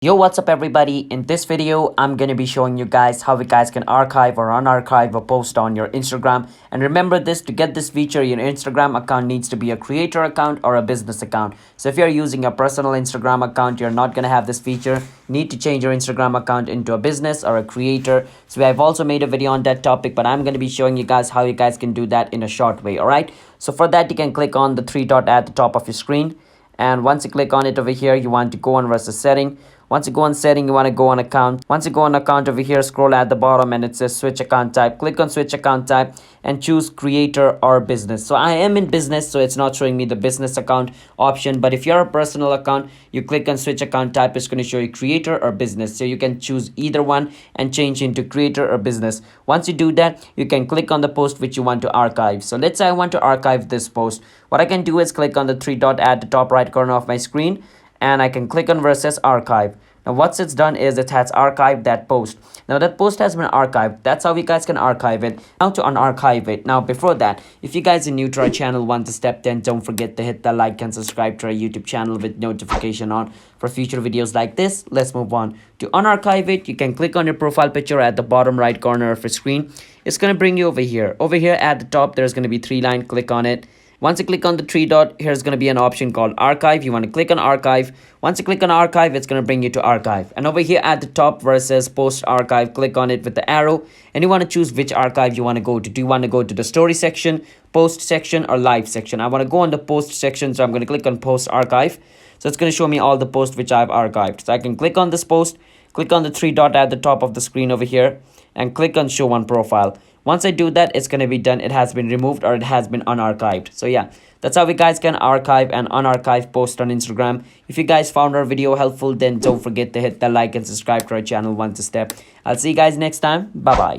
Yo, what's up everybody? In this video, I'm going to be showing you guys how you guys can archive or unarchive a post on your Instagram. And remember this, to get this feature, your Instagram account needs to be a creator account or a business account. So if you're using a personal Instagram account, you're not going to have this feature. You need to change your Instagram account into a business or a creator. So I've also made a video on that topic, but I'm going to be showing you guys how you guys can do that in a short way, alright? So for that, you can click on the three dot at the top of your screen. And once you click on it over here, you want to go on versus setting. Once you go on setting, you want to go on account. Once you go on account over here, scroll at the bottom and it says switch account type. Click on switch account type and choose creator or business. So I am in business, so it's not showing me the business account option. But if you're a personal account, you click on switch account type, it's going to show you creator or business. So you can choose either one and change into creator or business. Once you do that, you can click on the post which you want to archive. So let's say I want to archive this post. What I can do is click on the three dot at the top right corner of my screen, and I can click on versus archive. Now once it's done is it has archived that post. Now that post has been archived. That's how you guys can archive it. Now to unarchive it. Now before that, if you guys are new to our channel, want to step, then don't forget to hit the like and subscribe to our YouTube channel with notification on for future videos like this. Let's move on. To unarchive it, you can click on your profile picture at the bottom right corner of your screen. It's going to bring you over here. Over here at the top, there's going to be three line. Click on it. Once you click on the three dot, here's going to be an option called archive. You want to click on archive. Once you click on archive, it's going to bring you to archive. And over here at the top where it says post archive, click on it with the arrow. And you want to choose which archive you want to go to. Do you want to go to the story section, post section, or live section? I want to go on the post section, so I'm going to click on post archive. So it's going to show me all the posts which I've archived. So I can click on this post, click on the three dot at the top of the screen over here, and click on show on profile. Once I do that, it's going to be done. It has been removed or it has been unarchived. So yeah, that's how we guys can archive and unarchive posts on Instagram. If you guys found our video helpful, then don't forget to hit the like and subscribe to our channel once a step. I'll see you guys next time. Bye bye.